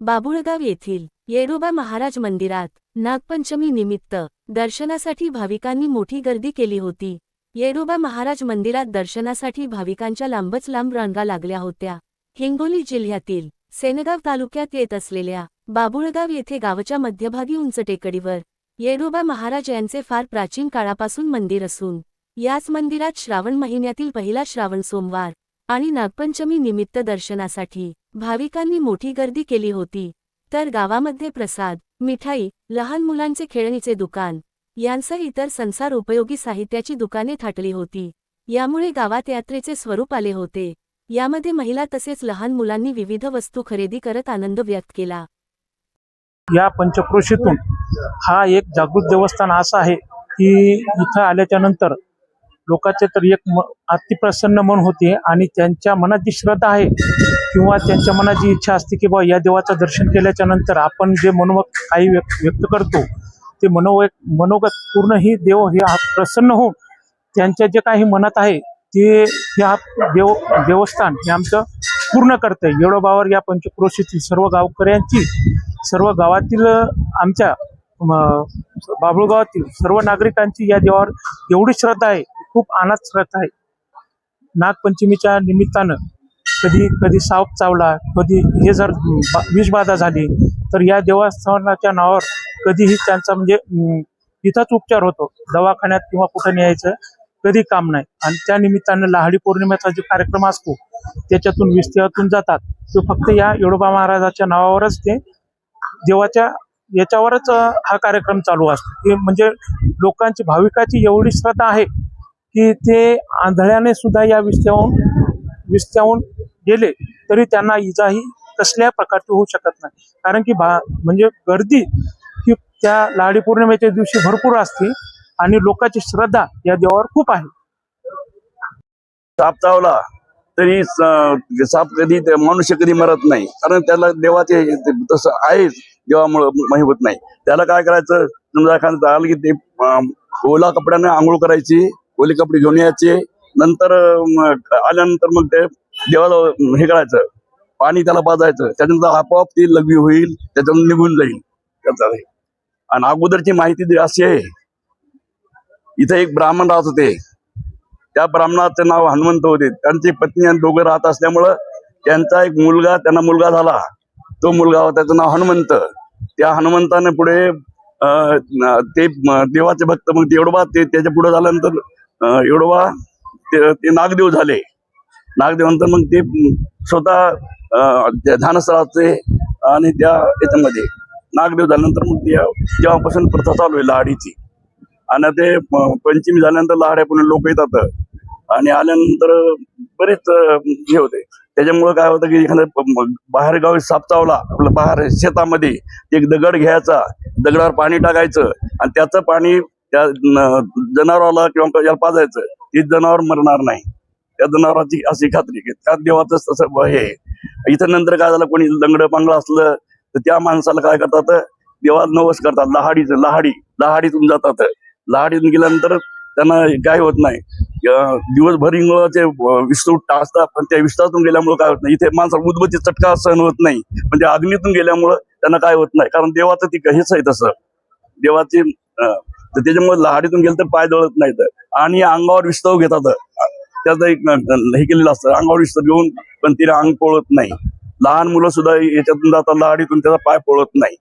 बाबुळगाव येथील येडोबा महाराज मंदिरात नागपंचमी निमित्त दर्शनासाठी भाविकांनी मोठी गर्दी केली होती। येडोबा महाराज मंदिरात दर्शनासाठी भाविकांच्या लांबच लांब रांगा लागल्या होत्या। हिंगोली जिल्ह्यातील सेनगाव तालुक्यात येत असलेल्या बाबुळगाव येथे गावाच्या मध्यभागी उंच टेकडीवर येडोबा महाराज यांचे फार प्राचीन काळापासून मंदिर असून याच मंदिरात श्रावण महिन्यातील पहिला श्रावण सोमवार आणि नागपंचमी निमित्त दर्शनासाठी भाविकांनी मोठी गर्दी केली होती। तर गावामध्ये प्रसाद, मिठाई, लहान मुलांचे खेळणीचे दुकान यांसह इतर संसार उपयोगी साहित्याची दुकाने थाटली होती। यामुळे गावात यात्रेचे स्वरूप आले होते। यामध्ये महिला तसेच लहान मुलांनी विविध वस्तू खरेदी करत आनंद व्यक्त केला। या पंचक्रोशीतून हा एक जागृत देवस्थान असं आहे की इथं आल्याच्या नंतर लोकांचे तर एक अतिप्रसन्न मन होते आणि त्यांच्या मनात जी श्रद्धा आहे किंवा त्यांच्या मनात जी इच्छा असते की बा या देवाचं दर्शन केल्याच्या नंतर आपण जे मनोगत काही व्यक्त करतो ते मनोगत पूर्ण ही देव हे प्रसन्न होऊन त्यांच्या जे काही मनात आहे ते या देवस्थान हे आमचं पूर्ण करते। येडोबावर या पंचक्रोशीतील सर्व गावकऱ्यांची, सर्व गावातील आमच्या बाबुळगावातील सर्व नागरिकांची या देवावर एवढी श्रद्धा आहे, खूप अनाथ श्रद्धा आहे। नागपंचमीच्या निमित्तानं कधी साप चावला, कधी हे जर विषबाधा झाली तर या देवस्थानाच्या नावावर कधीही त्यांचा म्हणजे इथंच उपचार होतो, दवाखान्यात किंवा कुठं न्यायचं कधी काम नाही। आणि त्या निमित्तानं लाहडी पौर्णिमेचा जो कार्यक्रम असतो त्याच्यातून विस्त्यातून जातात तो फक्त या येडोबा महाराजाच्या नावावरच ते देवाच्या याच्यावरच हा कार्यक्रम चालू असतो। ते म्हणजे लोकांची, भाविकाची एवढी श्रद्धा आहे की ते आंधळ्याने सुद्धा या विस्त्याहून गेले तरी त्यांना इजाही कसल्या प्रकारची होऊ शकत नाही। कारण की म्हणजे गर्दी ही त्या लाहडी पौर्णिमेच्या दिवशी भरपूर असते आणि लोकांची श्रद्धा या देवावर खूप आहे। साप चावला तरी साप कधी मनुष्य कधी मरत नाही, कारण त्याला देवाचे तसं आहेच, देवामुळे महिमत नाही। त्याला काय करायचं, समजा एखादं आलं की ते ओला कपड्याने आंघोळ करायची, ओले कपडे घेऊन यायचे, नंतर आल्यानंतर मग ते देवाला हे करायचं, पाणी त्याला पाजायचं, त्याच्यानंतर आपोआप ती लघवी होईल, त्याच्यातून निघून जाईल त्याचा। आणि अगोदरची माहिती अशी आहे, इथं एक ब्राह्मण राहत होते, त्या ब्राह्मणाचं नाव हनुमंत होते। त्यांची पत्नी आणि दोघं राहत असल्यामुळं त्यांचा एक मुलगा, त्यांना मुलगा झाला, तो मुलगा होता, त्याचं नाव हनुमंत। त्या हनुमंताने पुढे ते देवाचे भक्त, मग येडोबा ते त्याच्या पुढे झाल्यानंतर येडोबा ते नागदेव झाले। नागदेवानंतर मग ते स्वतः ध्यानस्थळाचे आणि त्या याच्यामध्ये नागदेव झाल्यानंतर मग जेव्हापासून प्रथा चालू आहे लाहडीची, आणि ते पंचमी झाल्यानंतर लाहड्या पुणे लोक येतात आणि आल्यानंतर बरेच हे होते। त्याच्यामुळे काय होतं की एखाद्या बाहेर गावी साप चावला, आपलं बाहेर शेतामध्ये एक दगड घ्यायचा, दगडावर पाणी टाकायचं आणि त्याचं पाणी त्या जनावराला किंवा याला पाजायचं, ते जनावर मरणार नाही, त्या जनावराची अशी खात्री की त्या देवाचं तसं हे। इथं नंतर काय झालं, कोणी लंगडं पांगडं असलं तर त्या माणसाला काय करतात, देवाला नवस करतात, लाहाडीतून जातात। लाहाडीतून गेल्यानंतर त्यांना काय होत नाही, दिवसभर इंगळाचे विस्तृत असतात, पण त्या विस्तारातून गेल्यामुळे काय होत नाही, इथे माणसाला उदबत्ती चटका सहन होत नाही, म्हणजे अग्नीतून गेल्यामुळं त्यांना काय होत नाही, कारण देवाचं ती हेच आहे तसं देवाची। तर त्याच्यामुळे लाहाडीतून गेलं तर पाय दळत नाहीत आणि अंगावर विस्तव घेतात, त्याचं एक हे केलेलं असतं, अंगावर विस्तव घेऊन पण तिला अंग पोळत नाही। लहान मुलं सुद्धा याच्यातून जातात लाहाडीतून, त्याचा पाय पोळत नाही।